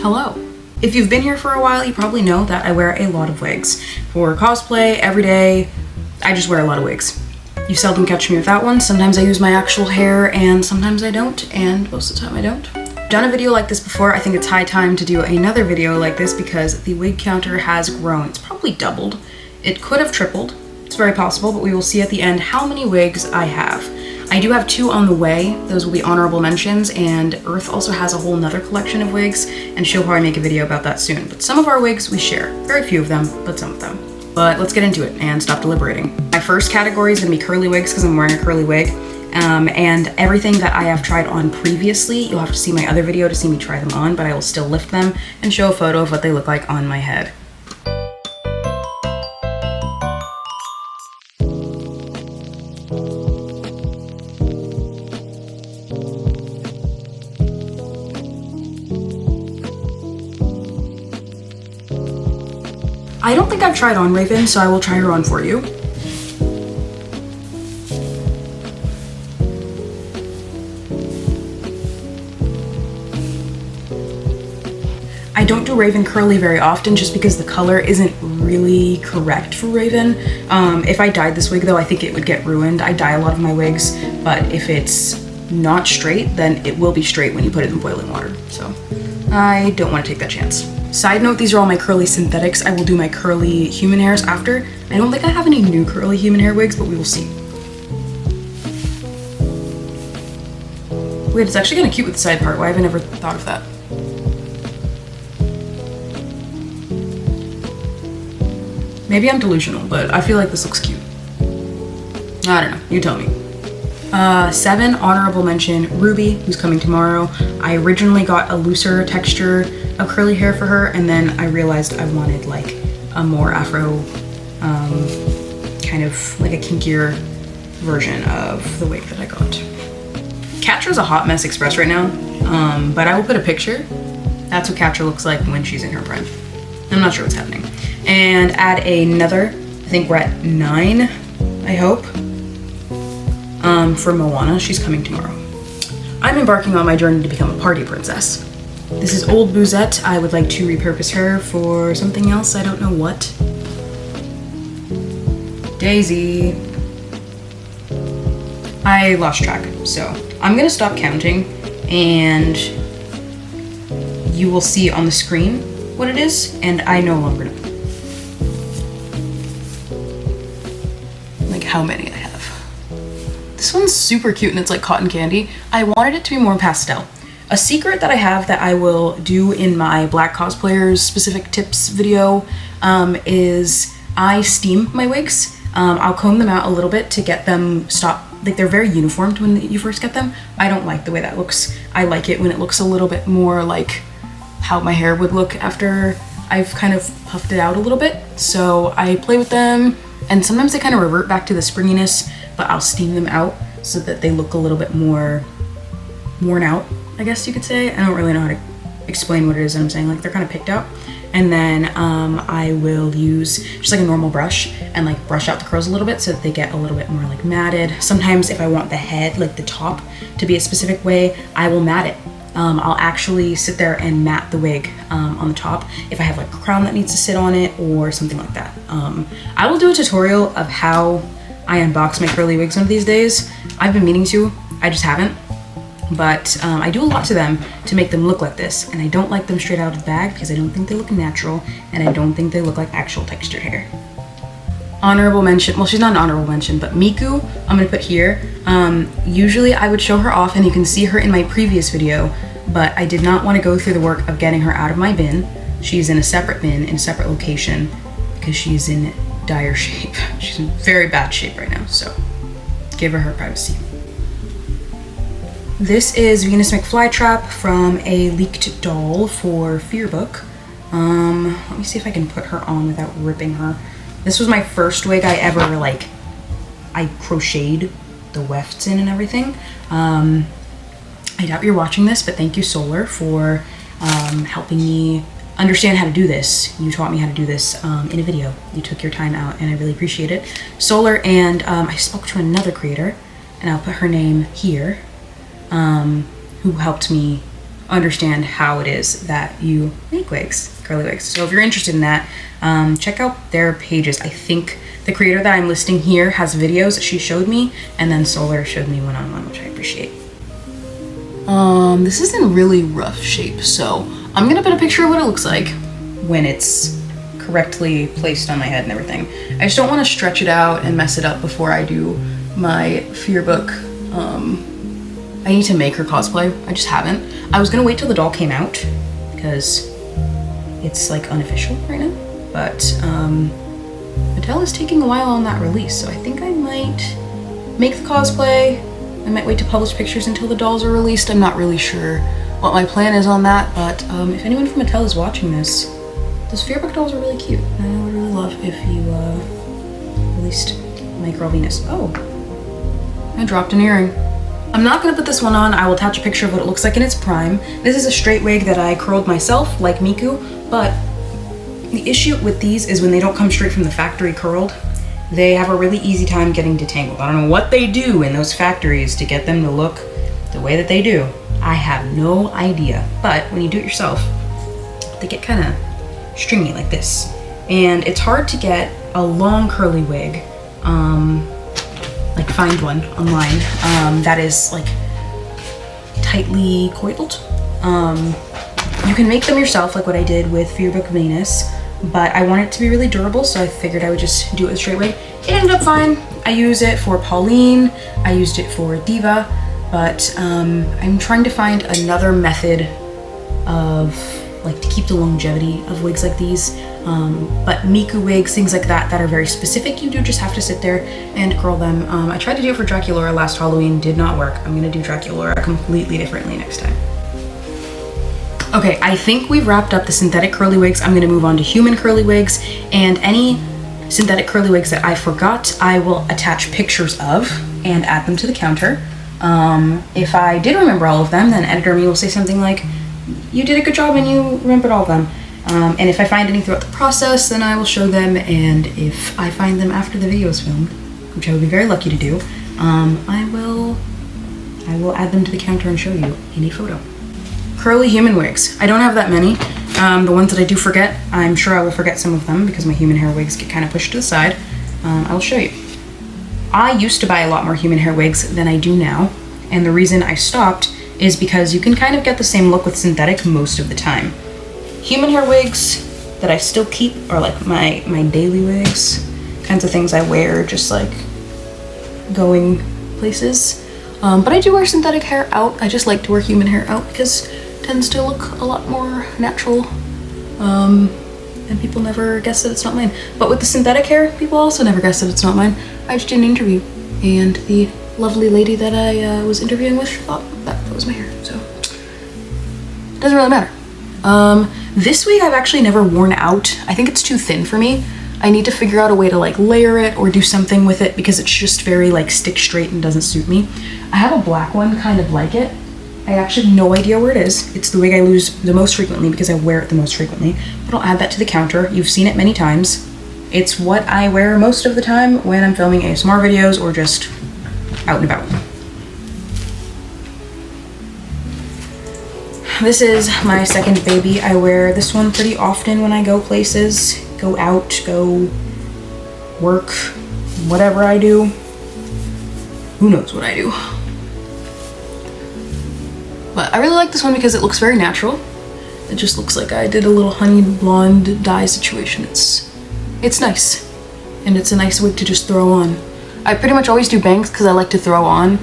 Hello. If you've been here for a while, you probably know that I wear a lot of wigs. For cosplay, every day, I just wear a lot of wigs. You seldom catch me without one. Sometimes I use my actual hair and sometimes I don't, and most of the time I don't. I've done a video like this before. I think it's high time to do another video like this because the wig counter has grown. It's probably doubled. It could have tripled. It's very possible, but we will see at the end how many wigs I have. I do have 2 on the way. Those will be honorable mentions, and Earth also has a whole nother collection of wigs, and she'll probably make a video about that soon. But some of our wigs we share. Very few of them, but some of them. But let's get into it and stop deliberating. My first category is gonna be curly wigs because I'm wearing a curly wig. And everything that I have tried on previously, you'll have to see my other video to see me try them on, but I will still lift them and show a photo of what they look like on my head. I don't think I've tried on Raven, so I will try her on for you. I don't do Raven curly very often just because the color isn't really correct for Raven. If I dyed this wig though, I think it would get ruined. I dye a lot of my wigs, but if it's not straight, then it will be straight when you put it in boiling water. So I don't want to take that chance. Side note, these are all my curly synthetics. I will do my curly human hairs after. I don't think I have any new curly human hair wigs, but we will see. Wait, it's actually kind of cute with the side part. Why have I never thought of that? Maybe I'm delusional, but I feel like this looks cute. I don't know, you tell me. 7, honorable mention, Ruby, who's coming tomorrow. I originally got a looser texture of curly hair for her, and then I realized I wanted like a more afro, kind of like a kinkier version of the wig that I got. Catra's a hot mess express right now, but I will put a picture. That's what Catra looks like when she's in her prime. I'm not sure what's happening. And add another, I think we're at 9, I hope. For Moana, she's coming tomorrow. I'm embarking on my journey to become a party princess. This is old Boozette. I would like to repurpose her for something else, I don't know what. Daisy. I lost track, so I'm gonna stop counting and you will see on the screen what it is, and I no longer know. Like how many I have. This one's super cute and it's like cotton candy. I wanted it to be more pastel. A secret that I have that I will do in my black cosplayers specific tips video is I steam my wigs. I'll comb them out a little bit to get them like they're very uniformed when you first get them. I don't like the way that looks. I like it when it looks a little bit more like how my hair would look after I've kind of puffed it out a little bit. So I play with them and sometimes they kind of revert back to the springiness, but I'll steam them out so that they look a little bit more worn out, I guess you could say. I don't really know how to explain what it is that I'm saying. Like they're kind of picked out. And then I will use just like a normal brush and like brush out the curls a little bit so that they get a little bit more like matted. Sometimes if I want the head, like the top, to be a specific way, I will mat it. I'll actually sit there and mat the wig on the top if I have like a crown that needs to sit on it or something like that. I will do a tutorial of how I unbox my curly wigs one of these days. I've been meaning to, I just haven't. But I do a lot to them to make them look like this, and I don't like them straight out of the bag because I don't think they look natural and I don't think they look like actual textured hair. Honorable mention, well she's not an honorable mention, but Miku, I'm gonna put here. Usually I would show her off and you can see her in my previous video, but I did not want to go through the work of getting her out of my bin. She's in a separate bin in a separate location because she's in dire shape. She's in very bad shape right now, so give her privacy. This is Venus McFlytrap from a leaked doll for Fearbook. Let me see if I can put her on without ripping her. This was my first wig I ever I crocheted the wefts in and everything. I doubt you're watching this, but thank you Solar for helping me understand how to do this. You taught me how to do this in a video. You took your time out and I really appreciate it. Solar, and I spoke to another creator and I'll put her name here. Who helped me understand how it is that you make wigs, curly wigs. So if you're interested in that, check out their pages. I think the creator that I'm listing here has videos that she showed me, and then Solar showed me one-on-one, which I appreciate. This is in really rough shape, so I'm gonna put a picture of what it looks like when it's correctly placed on my head and everything. I just don't want to stretch it out and mess it up before I do my fear book. I need to make her cosplay. I just haven't. I was gonna wait till the doll came out because it's like unofficial right now, but Mattel is taking a while on that release, so I think I might make the cosplay. I might wait to publish pictures until the dolls are released. I'm not really sure what my plan is on that, but if anyone from Mattel is watching this, those fear book dolls are really cute. And I would really love if you released my girl Venus. Oh, I dropped an earring. I'm not gonna put this one on. I will attach a picture of what it looks like in its prime. This is a straight wig that I curled myself, like Miku, but the issue with these is when they don't come straight from the factory curled, they have a really easy time getting detangled. I don't know what they do in those factories to get them to look the way that they do. I have no idea, but when you do it yourself, they get kind of stringy like this. And it's hard to get a long curly wig, like find one online, that is like tightly coiled. You can make them yourself like what I did with Fear Book Venus, but I want it to be really durable, so I figured I would just do it with straight wig. It ended up fine. I use it for Pauline, I used it for Diva, but I'm trying to find another method of like to keep the longevity of wigs like these. But Miku wigs, things like that are very specific, you do just have to sit there and curl them. I tried to do it for Draculaura last Halloween, did not work. I'm gonna do Draculaura completely differently next time. Okay, I think we've wrapped up the synthetic curly wigs. I'm gonna move on to human curly wigs, and any synthetic curly wigs that I forgot, I will attach pictures of and add them to the counter. If I did remember all of them, then Editor Me will say something like, you did a good job and you remembered all of them. And if I find any throughout the process, then I will show them, and if I find them after the video is filmed, which I would be very lucky to do, I will add them to the counter and show you in a photo. Curly human wigs. I don't have that many. The ones that I do forget, I'm sure I will forget some of them because my human hair wigs get kind of pushed to the side. I will show you. I used to buy a lot more human hair wigs than I do now, and the reason I stopped is because you can kind of get the same look with synthetic most of the time. Human hair wigs that I still keep are like my daily wigs, kinds of things I wear just like going places. But I do wear synthetic hair out. I just like to wear human hair out because it tends to look a lot more natural. And people never guess that it's not mine. But with the synthetic hair, people also never guess that it's not mine. I just did an interview, and the lovely lady that I was interviewing with thought that was my hair, so it doesn't really matter. This wig I've actually never worn out. I think it's too thin for me. I need to figure out a way to like layer it or do something with it because it's just very like stick straight and doesn't suit me. I have a black one kind of like it. I actually have no idea where it is. It's the wig I lose the most frequently because I wear it the most frequently, but I'll add that to the counter. You've seen it many times. It's what I wear most of the time when I'm filming ASMR videos or just out and about. This is my second baby. I wear this one pretty often when I go places, go out, go work, whatever I do. Who knows what I do? But I really like this one because it looks very natural. It just looks like I did a little honey blonde dye situation. It's nice. And it's a nice wig to just throw on. I pretty much always do bangs because I like to throw on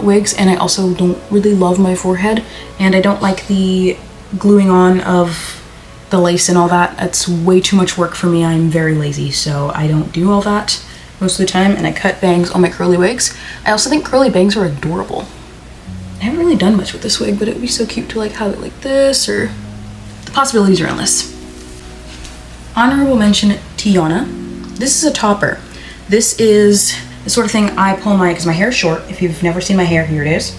wigs, and I also don't really love my forehead, and I don't like the gluing on of the lace and all that. It's way too much work for me. I'm very lazy, so I don't do all that most of the time, and I cut bangs on my curly wigs. I also think curly bangs are adorable. I haven't really done much with this wig, but it would be so cute to like have it like this, or the possibilities are endless. Honorable mention, Tiana. This is a topper. This is the sort of thing I pull because my hair is short. If you've never seen my hair, here it is.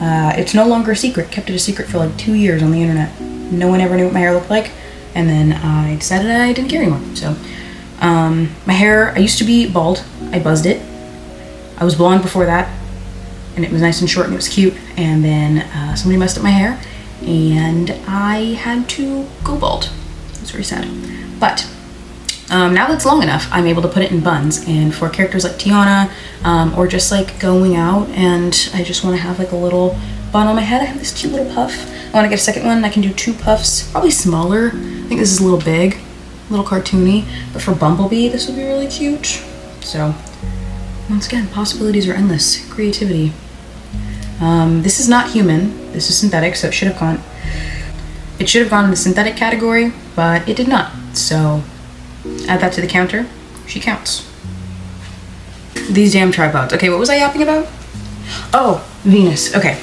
It's no longer a secret. Kept it a secret for like 2 years on the internet. No one ever knew what my hair looked like, and then I decided I didn't care anymore. So my hair, I used to be bald. I buzzed it. I was blonde before that, and it was nice and short and it was cute, and then somebody messed up my hair, and I had to go bald. It's very sad. But now that's long enough, I'm able to put it in buns. And for characters like Tiana, or just like going out and I just want to have like a little bun on my head, I have this cute little puff. I want to get a second one. I can do 2 puffs, probably smaller. I think this is a little big, a little cartoony, but for Bumblebee, this would be really cute. So once again, possibilities are endless. Creativity. This is not human. This is synthetic, so it should have gone in the synthetic category, but it did not. So add that to the counter. She counts. These damn tripods. Okay, what was I yapping about? Oh, Venus. Okay.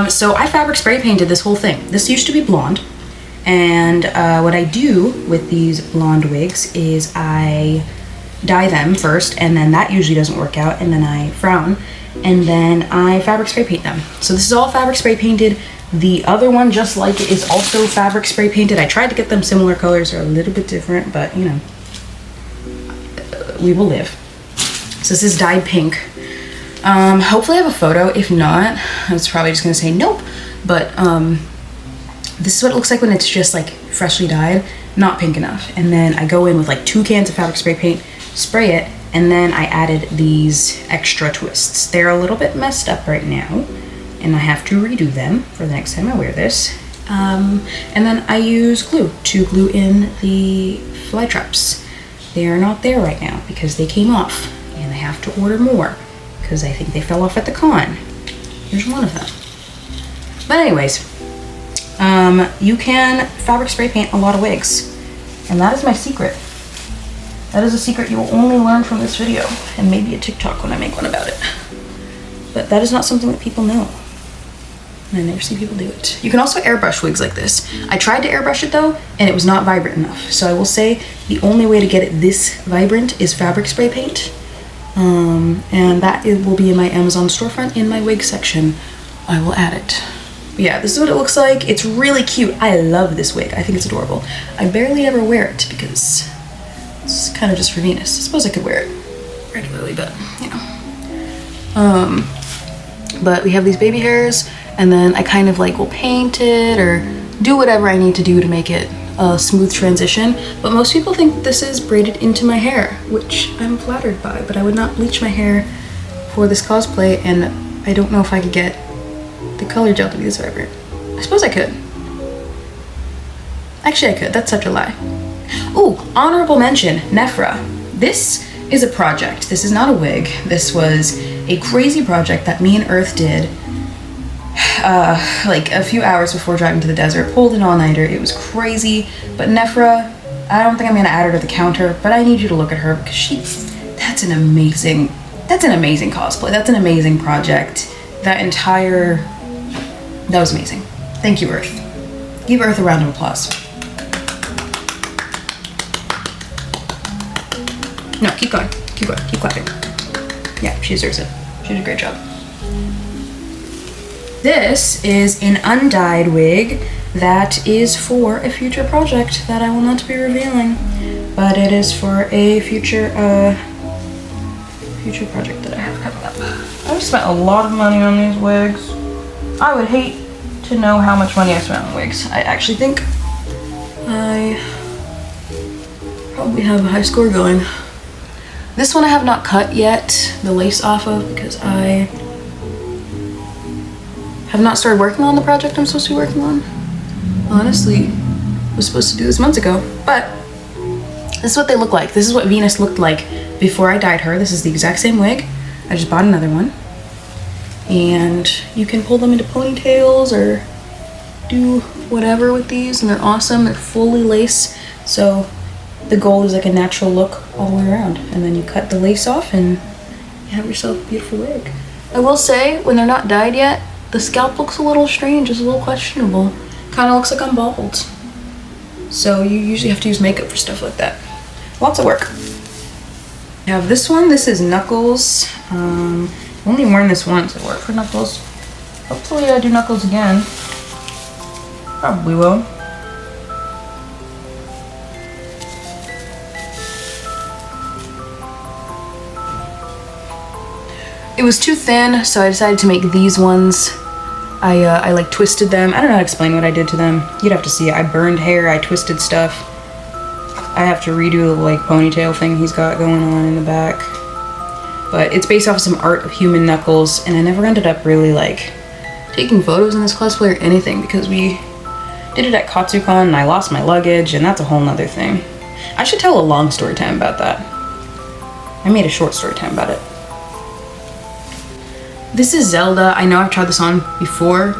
So I fabric spray painted this whole thing. This used to be blonde, and what I do with these blonde wigs is I dye them first, and then that usually doesn't work out, and then I frown, and then I fabric spray paint them. So this is all fabric spray painted. The other one, just like it, is also fabric spray painted. I tried to get them similar colors. They're a little bit different, but you know, we will live. So this is dyed pink. Hopefully I have a photo. If not, I was probably just gonna say nope. But this is what it looks like when it's just like freshly dyed, not pink enough. And then I go in with like 2 cans of fabric spray paint, spray it, and then I added these extra twists. They're a little bit messed up right now, and I have to redo them for the next time I wear this. And then I use glue to glue in the fly traps. They are not there right now because they came off, and I have to order more because I think they fell off at the con. Here's one of them. But anyways, you can fabric spray paint a lot of wigs, and that is my secret. That is a secret you will only learn from this video, and maybe a TikTok when I make one about it. But that is not something that people know, and I never see people do it. You can also airbrush wigs like this. I tried to airbrush it though, and it was not vibrant enough. So I will say the only way to get it this vibrant is fabric spray paint. And that will be in my Amazon storefront in my wig section. I will add it. But yeah, this is what it looks like. It's really cute. I love this wig. I think it's adorable. I barely ever wear it because it's kind of just for Venus. I suppose I could wear it regularly, but you know. But we have these baby hairs, and then I kind of like will paint it or do whatever I need to do to make it a smooth transition. But most people think this is braided into my hair, which I'm flattered by, but I would not bleach my hair for this cosplay, and I don't know if I could get the color gel to be this vibrant. I suppose I could. Actually, I could. That's such a lie. Ooh, honorable mention, Nephra. This is a project. This is not a wig. This was a crazy project that me and Earth did like a few hours before driving to the desert. Pulled an all-nighter. It was crazy. But Nephra, I don't think I'm gonna add her to the counter, but I need you to look at her because that's an amazing cosplay. That's an amazing project. That was amazing. Thank you, Earth. Give Earth a round of applause. No, keep going, keep clapping. Yeah, she deserves it. She did a great job. This is an undyed wig that is for a future project that I will not be revealing, but it is for a future project that I have coming up. I've spent a lot of money on these wigs. I would hate to know how much money I spent on wigs. I actually think I probably have a high score going. This one I have not cut yet the lace off of because I have not started working on the project I'm supposed to be working on. Honestly, I was supposed to do this months ago, but this is what they look like. This is what Venus looked like before I dyed her. This is the exact same wig. I just bought another one. And you can pull them into ponytails or do whatever with these, and they're awesome. They're fully lace, so the goal is like a natural look all the way around. And then you cut the lace off and you have yourself a beautiful wig. I will say, when they're not dyed yet, the scalp looks a little strange. It's a little questionable. Kind of looks like I'm bald. So you usually have to use makeup for stuff like that. Lots of work. I have this one. This is Knuckles. I've only worn this once. I wore it for Knuckles. Hopefully I do Knuckles again. Probably will. It was too thin, so I decided to make these ones I like twisted them. I don't know how to explain what I did to them. You'd have to see it. I burned hair, I twisted stuff. I have to redo the like ponytail thing he's got going on in the back. But it's based off of some art of human knuckles, and I never ended up really like taking photos in this cosplay or anything because we did it at Katsucon and I lost my luggage, and that's a whole nother thing. I should tell a long story time about that. I made a short story time about it. This is Zelda. I know I've tried this on before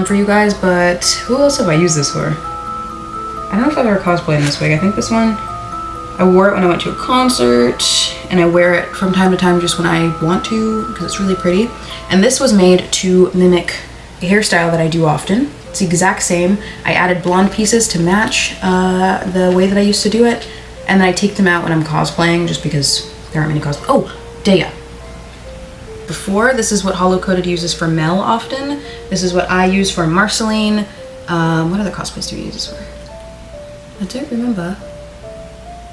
for you guys, but who else have I used this for? I don't know if I've ever cosplayed in this wig. I think this one, I wore it when I went to a concert, and I wear it from time to time just when I want to because it's really pretty. And this was made to mimic a hairstyle that I do often. It's the exact same. I added blonde pieces to match the way that I used to do it, and then I take them out when I'm cosplaying just because there aren't many cosplays. Oh, Daya. Before, this is what Hollow Coated uses for Mel often. This is what I use for Marceline. What other cosplays do we use this for? I don't remember.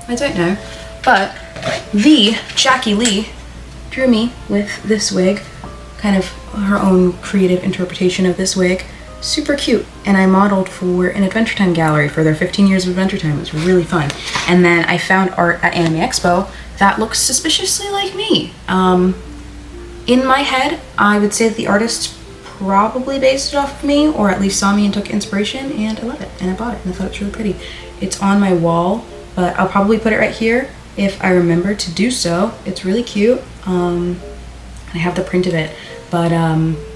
I don't know. But the Jackie Lee drew me with this wig, kind of her own creative interpretation of this wig. Super cute. And I modeled for an Adventure Time gallery for their 15 years of Adventure Time. It was really fun. And then I found art at Anime Expo that looks suspiciously like me. In my head, I would say that the artist probably based it off of me, or at least saw me and took inspiration, and I love it, and I bought it, and I thought it was really pretty. It's on my wall, but I'll probably put it right here if I remember to do so. It's really cute. I have the print of it, but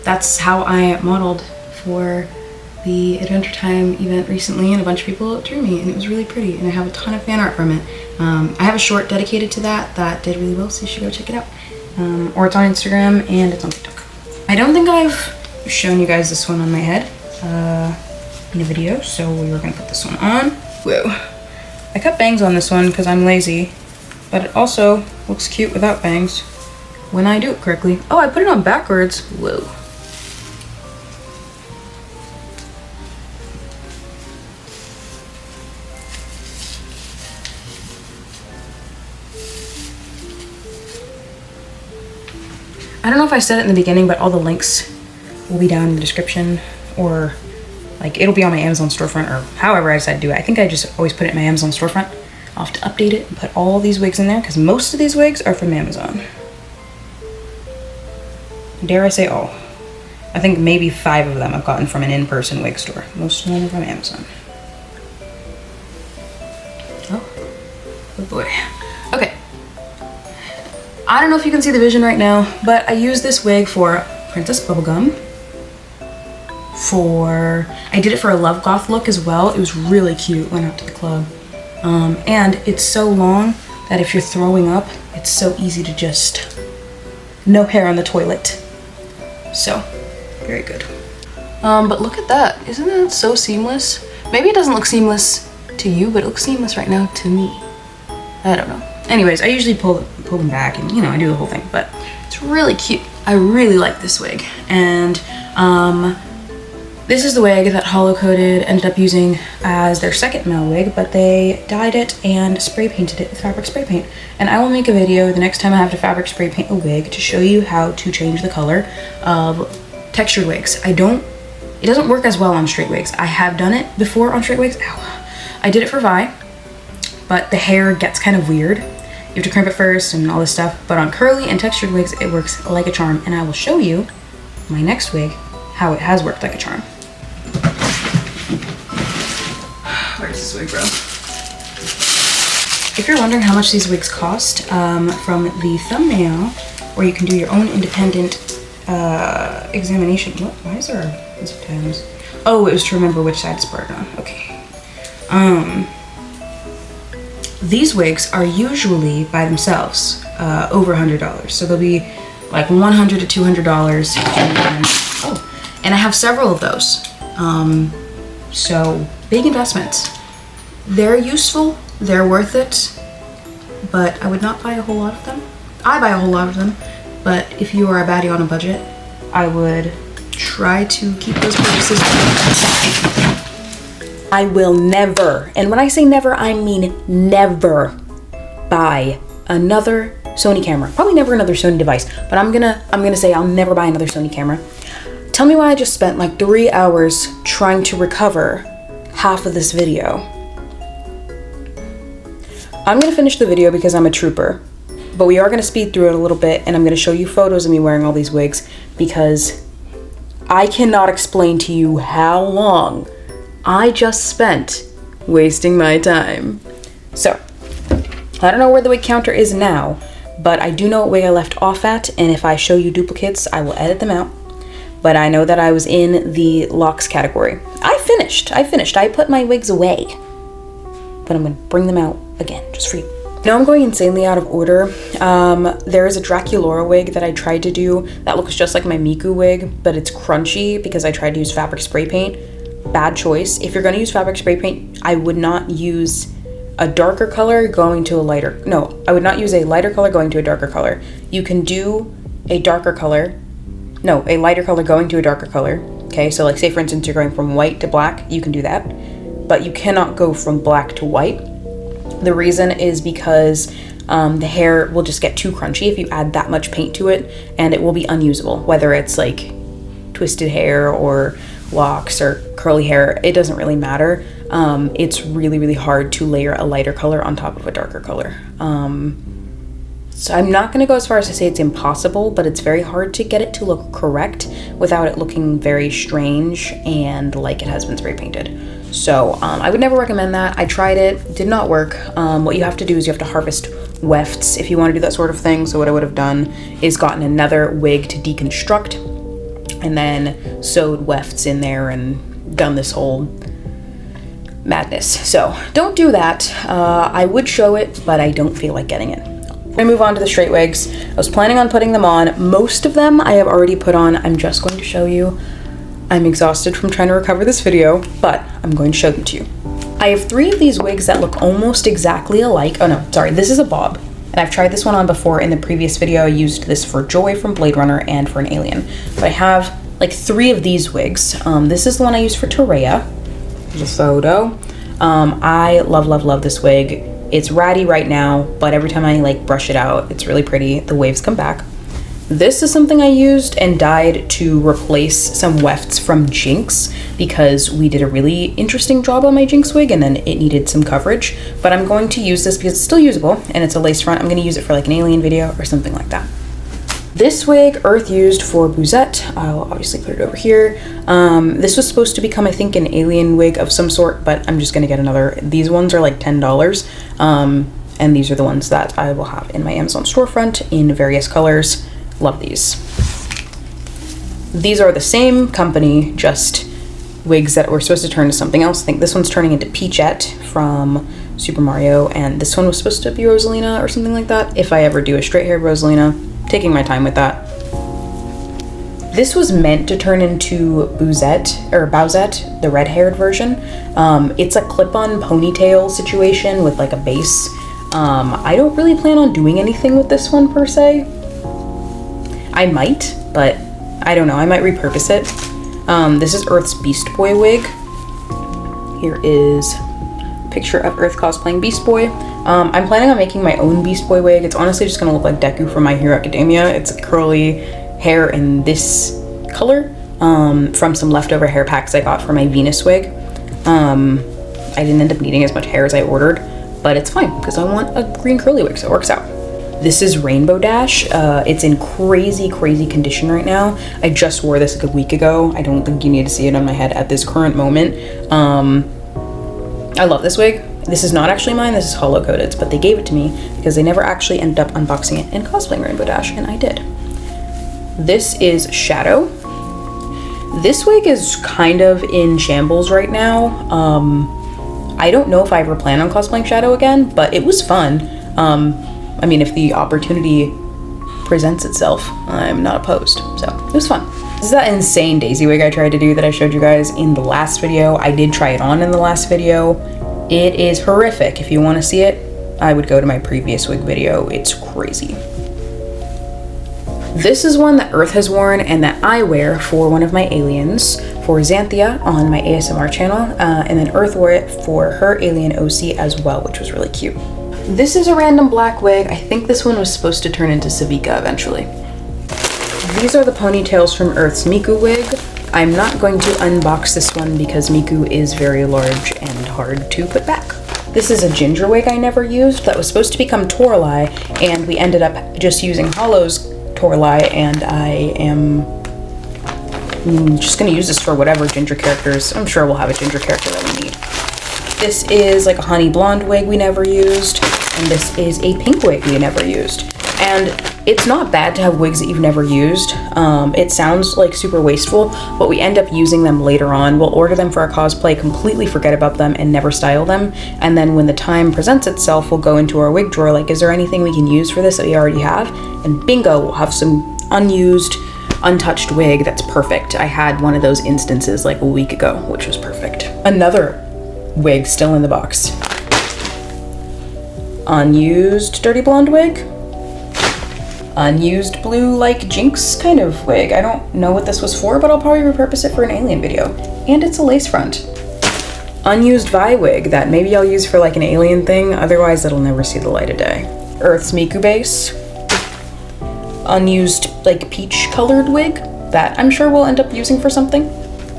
that's how I modeled for the Adventure Time event recently, and a bunch of people drew me, and it was really pretty, and I have a ton of fan art from it. I have a short dedicated to that did really well, so you should go check it out. Or it's on Instagram and it's on TikTok. I don't think I've shown you guys this one on my head in a video, so we were gonna put this one on. Whoa. I cut bangs on this one because I'm lazy, but it also looks cute without bangs when I do it correctly. Oh, I put it on backwards. Whoa. I don't know if I said it in the beginning, but all the links will be down in the description, or like it'll be on my Amazon storefront, or however I decide to do it. I think I just always put it in my Amazon storefront. I'll have to update it and put all these wigs in there because most of these wigs are from Amazon. Dare I say all. I think maybe 5 of them I've gotten from an in-person wig store. Most of them are from Amazon. Oh, good boy. Okay. I don't know if you can see the vision right now, but I used this wig for Princess Bubblegum. I did it for a Love Goth look as well. It was really cute, went out to the club. And it's so long that if you're throwing up, it's so easy to just, no hair on the toilet. So, very good. But look at that, isn't that so seamless? Maybe it doesn't look seamless to you, but it looks seamless right now to me. I don't know. Anyways, I usually pull them back and, you know, I do the whole thing, but it's really cute. I really like this wig. And this is the wig that Hollow Coated ended up using as their second Mel wig, but they dyed it and spray painted it with fabric spray paint. And I will make a video the next time I have to fabric spray paint a wig to show you how to change the color of textured wigs. It doesn't work as well on straight wigs. I have done it before on straight wigs. Ow. I did it for Vi, but the hair gets kind of weird. You have to crimp it first and all this stuff, but on curly and textured wigs, it works like a charm, and I will show you my next wig how it has worked like a charm. Where's this wig, bro? If you're wondering how much these wigs cost, from the thumbnail, where you can do your own independent examination. What? Why is there a zip ties? Oh, it was to remember which side to spark on. Okay. These wigs are usually by themselves over $100, so they'll be like $100 to $200. And I have several of those. So big investments. They're useful, they're worth it, but I would not buy a whole lot of them. I buy a whole lot of them, but if you are a baddie on a budget, I would try to keep those purchases. I will never, and when I say never, I mean never buy another Sony camera. Probably never another Sony device, but I'm gonna say I'll never buy another Sony camera Tell me why I just spent like 3 hours trying to recover half of this video. I'm gonna finish the video because I'm a trooper, but we are gonna speed through it a little bit, and I'm gonna show you photos of me wearing all these wigs because I cannot explain to you how long I just spent wasting my time. So, I don't know where the wig counter is now, but I do know what wig I left off at, and if I show you duplicates, I will edit them out. But I know that I was in the locks category. I finished. I put my wigs away, but I'm gonna bring them out again, just for you. Now I'm going insanely out of order. There is a Draculaura wig that I tried to do that looks just like my Miku wig, but it's crunchy because I tried to use fabric spray paint. Bad choice. If you're gonna use fabric spray paint, I would not use a darker color going to a lighter, no, I would not use a lighter color going to a darker color. You can do a darker color, no, a lighter color going to a darker color. Okay, so like say for instance, you're going from white to black, you can do that, but you cannot go from black to white. The reason is because the hair will just get too crunchy if you add that much paint to it, and it will be unusable, whether it's like twisted hair or locks or curly hair, it doesn't really matter. It's really, really hard to layer a lighter color on top of a darker color. So I'm not gonna go as far as to say it's impossible, but it's very hard to get it to look correct without it looking very strange and like it has been spray painted. So I would never recommend that. I tried it, did not work. What you have to do is you have to harvest wefts if you want to do that sort of thing. So what I would have done is gotten another wig to deconstruct and then sewed wefts in there and done this whole madness. So don't do that. I would show it, but I don't feel like getting it. We're gonna move on to the straight wigs. I was planning on putting them on. Most of them I have already put on. I'm just going to show you. I'm exhausted from trying to recover this video, but I'm going to show them to you. I have 3 of these wigs that look almost exactly alike. Oh no, sorry, this is a bob. And I've tried this one on before. In the previous video, I used this for Joy from Blade Runner and for an alien. But I have like 3 of these wigs. This is the one I use for Terea. There's a photo. I love this wig. It's ratty right now, but every time I like brush it out, it's really pretty. The waves come back. This is something I used and dyed to replace some wefts from Jinx because we did a really interesting job on my Jinx wig and then it needed some coverage. But I'm going to use this because it's still usable and it's a lace front. I'm going to use it for like an alien video or something like that. This wig Earth used for Bouzette. I'll obviously put it over here. This was supposed to become, I think, an alien wig of some sort, but I'm just gonna get another. These ones are like $10. And these are the ones that I will have in my Amazon storefront in various colors. Love these. These are the same company, just wigs that were supposed to turn to something else. I think this one's turning into Peachette from Super Mario, and this one was supposed to be Rosalina or something like that. If I ever do a straight-haired Rosalina, taking my time with that. This was meant to turn into Bowsette, the red-haired version. It's a clip-on ponytail situation with like a base. I don't really plan on doing anything with this one per se. I might, but I don't know. I might repurpose it. This is Earth's Beast Boy wig. Here is a picture of Earth cosplaying Beast Boy. I'm planning on making my own Beast Boy wig. It's honestly just gonna look like Deku from My Hero Academia. It's curly hair in this color from some leftover hair packs I got for my Venus wig. I didn't end up needing as much hair as I ordered, but it's fine because I want a green curly wig, so it works out. This is Rainbow Dash. It's in crazy condition right now. I just wore this like a week ago. I don't think you need to see it on my head at this current moment. I love this wig. This is not actually mine, this is hollow coated, but they gave it to me because they never actually ended up unboxing it and cosplaying Rainbow Dash, and I did. This is Shadow. This wig is kind of in shambles right now. I don't know if I ever plan on cosplaying Shadow again, but it was fun. I mean, if the opportunity presents itself, I'm not opposed, so it was fun. This is that insane Daisy wig I tried to do that I showed you guys in the last video. I did try it on in the last video. It is horrific. If you want to see it, I would go to my previous wig video. It's crazy. This is one that Earth has worn and that I wear for one of my aliens, for Xanthia on my ASMR channel, and then Earth wore it for her alien OC as well, which was really cute. This is a random black wig. I think this one was supposed to turn into Savika eventually. These are the ponytails from Earth's Miku wig. I'm not going to unbox this one because Miku is very large and hard to put back. This is a ginger wig I never used that was supposed to become Toralei, and we ended up just using Hollow's Toralei, and I am just gonna use this for whatever ginger characters. I'm sure we'll have a ginger character that we need. This is like a honey blonde wig we never used, and this is a pink wig we never used. And it's not bad to have wigs that you've never used. It sounds like super wasteful, but we end up using them later on. We'll order them for our cosplay, completely forget about them, and never style them. And then when the time presents itself, we'll go into our wig drawer, like, is there anything we can use for this that we already have? And bingo, we'll have some unused, untouched wig that's perfect. I had one of those instances like a week ago, which was perfect. Another wig still in the box. Unused dirty blonde wig. Unused blue, like, Jinx kind of wig. I don't know what this was for, but I'll probably repurpose it for an alien video. And it's a lace front. Unused Vi wig that maybe I'll use for like an alien thing, otherwise it'll never see the light of day. Earth's Miku base. Unused, like, peach colored wig that I'm sure we'll end up using for something.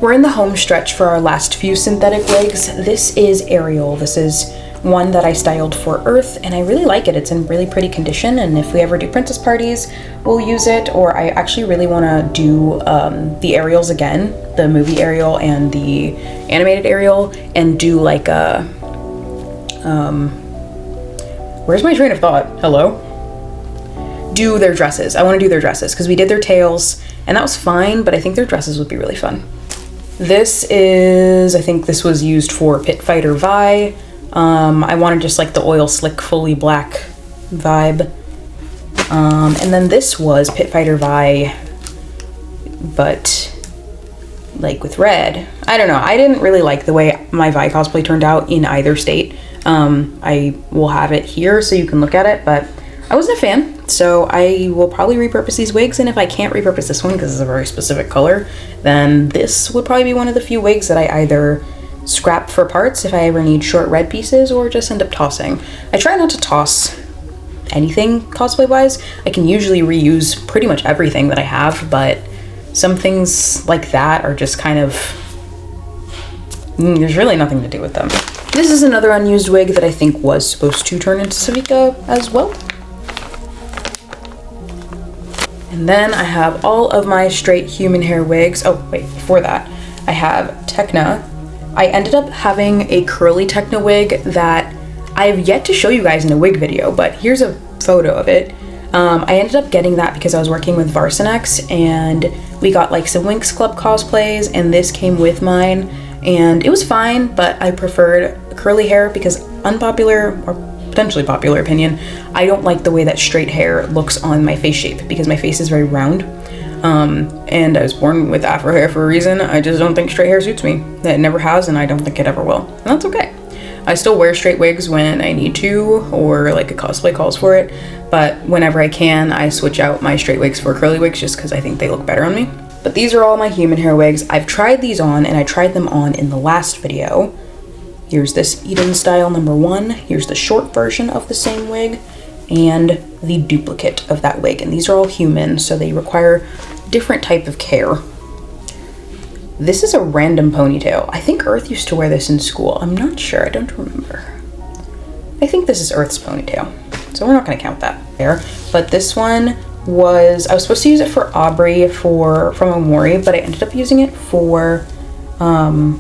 We're in the home stretch for our last few synthetic wigs. This is Ariel. This is one that I styled for Earth, and I really like it. It's in really pretty condition, and if we ever do princess parties, we'll use it. Or I actually really want to do the Ariels again, the movie Ariel and the animated Ariel, and do like a where's my train of thought? Hello? Do their dresses. I want to do their dresses because we did their tails and that was fine, but I think their dresses would be really fun. This is, I think this was used for Pit Fighter Vi. I wanted just like the oil slick, fully black vibe. And then this was Pit Fighter Vi, but like with red. I don't know. I didn't really like the way my Vi cosplay turned out in either state. I will have it here so you can look at it, but I wasn't a fan, so I will probably repurpose these wigs, and if I can't repurpose this one because it's a very specific color, then this would probably be one of the few wigs that I either scrap for parts if I ever need short red pieces, or just end up tossing. I try not to toss anything cosplay-wise. I can usually reuse pretty much everything that I have, but some things like that are just kind of... there's really nothing to do with them. This is another unused wig that I think was supposed to turn into Savika as well. And then I have all of my straight human hair wigs. Oh, wait, before that, I have Tekna. I ended up having a curly Tekna wig that I have yet to show you guys in a wig video, but here's a photo of it. I ended up getting that because I was working with Varsinex, and we got like some Winx Club cosplays, and this came with mine, and it was fine, but I preferred curly hair because, unpopular or potentially popular opinion, I don't like the way that straight hair looks on my face shape because my face is very round. And I was born with afro hair for a reason. I just don't think straight hair suits me. It never has, and I don't think it ever will. And that's okay. I still wear straight wigs when I need to, or like a cosplay calls for it, but whenever I can, I switch out my straight wigs for curly wigs just because I think they look better on me. But these are all my human hair wigs. I've tried these on, and I tried them on in the last video. Here's this Eden style #1. Here's the short version of the same wig, and the duplicate of that wig. And these are all human, so they require different type of care. This is a random ponytail. I think Earth used to wear this in school. I'm not sure, I don't remember. I think this is Earth's ponytail, so we're not gonna count that there. But this one was, I was supposed to use it for Aubrey from Omori, but I ended up using it for my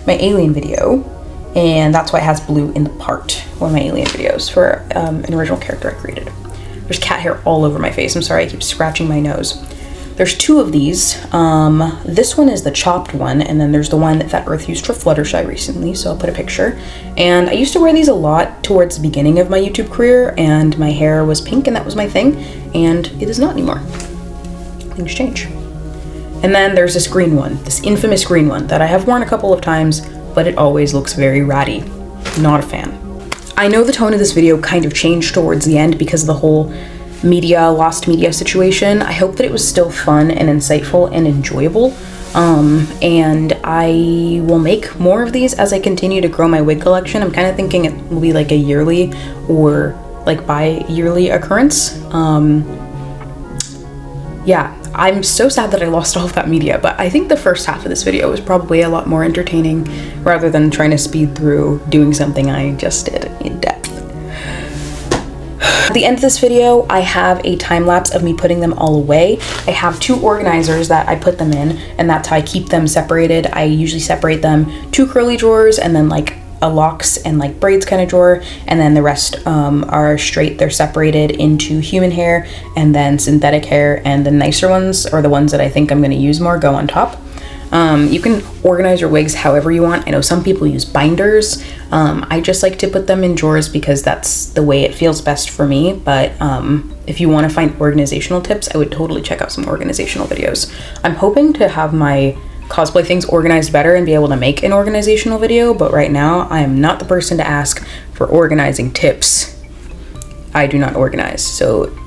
alien video, and that's why it has blue in the part, one of my alien videos for an original character I created. There's cat hair all over my face. I'm sorry, I keep scratching my nose. There's two of these. This one is the chopped one, and then there's the one that Earth used for Fluttershy recently, so I'll put a picture. And I used to wear these a lot towards the beginning of my YouTube career, and my hair was pink, and that was my thing, and it is not anymore. Things change. And then there's this green one, this infamous green one that I have worn a couple of times, but it always looks very ratty. Not a fan. I know the tone of this video kind of changed towards the end because of the whole lost media situation. I hope that it was still fun and insightful and enjoyable. And I will make more of these as I continue to grow my wig collection. I'm kind of thinking it will be like a yearly or like bi-yearly occurrence. yeah, I'm so sad that I lost all of that media, but I think the first half of this video was probably a lot more entertaining rather than trying to speed through doing something I just did in depth. At the end of this video, I have a time lapse of me putting them all away. I have 2 organizers that I put them in, and that's how I keep them separated. I usually separate them 2 curly drawers and then like a locks and like braids kind of drawer, and then the rest are straight. They're separated into human hair and then synthetic hair, and the nicer ones, or the ones that I think I'm going to use more, go on top. You can organize your wigs however you want. I know some people use binders. I just like to put them in drawers because that's the way it feels best for me. But if you want to find organizational tips, I would totally check out some organizational videos. I'm hoping to have my cosplay things organized better and be able to make an organizational video, but right now I am not the person to ask for organizing tips. I do not organize, so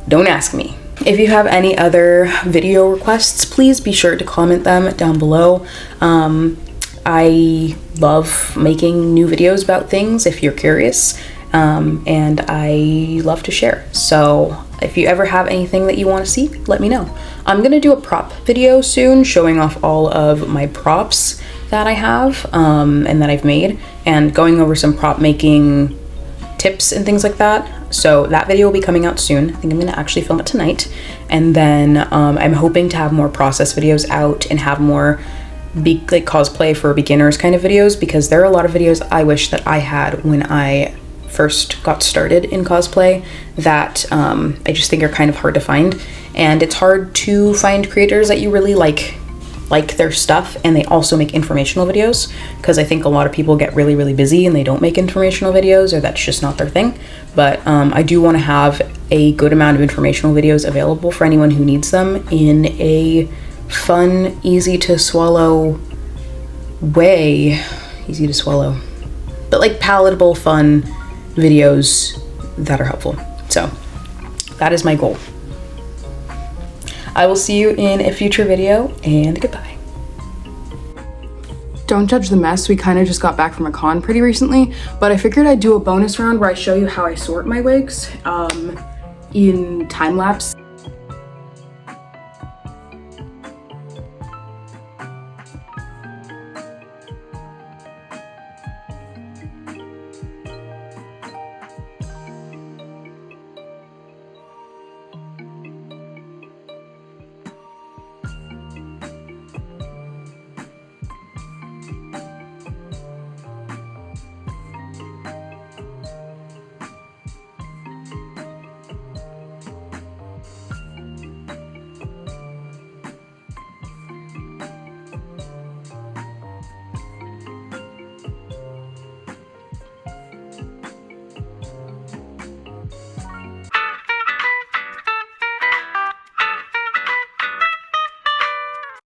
don't ask me. If you have any other video requests, please be sure to comment them down below. I love making new videos about things if you're curious, and I love to share. So if you ever have anything that you want to see, let me know. I'm gonna do a prop video soon showing off all of my props that I have and that I've made, and going over some prop making tips and things like that. So that video will be coming out soon. I think I'm gonna actually film it tonight. And then I'm hoping to have more process videos out and have more like cosplay for beginners kind of videos, because there are a lot of videos I wish that I had when I first got started in cosplay that I just think are kind of hard to find. And it's hard to find creators that you really like their stuff, and they also make informational videos, because I think a lot of people get really busy and they don't make informational videos, or that's just not their thing. But I do want to have a good amount of informational videos available for anyone who needs them in a fun, easy to swallow way. Easy to swallow, but like palatable, fun videos that are helpful. So that is my goal. I will see you in a future video, and goodbye. Don't judge the mess. We kind of just got back from a con pretty recently, but I figured I'd do a bonus round where I show you how I sort my wigs in time lapse.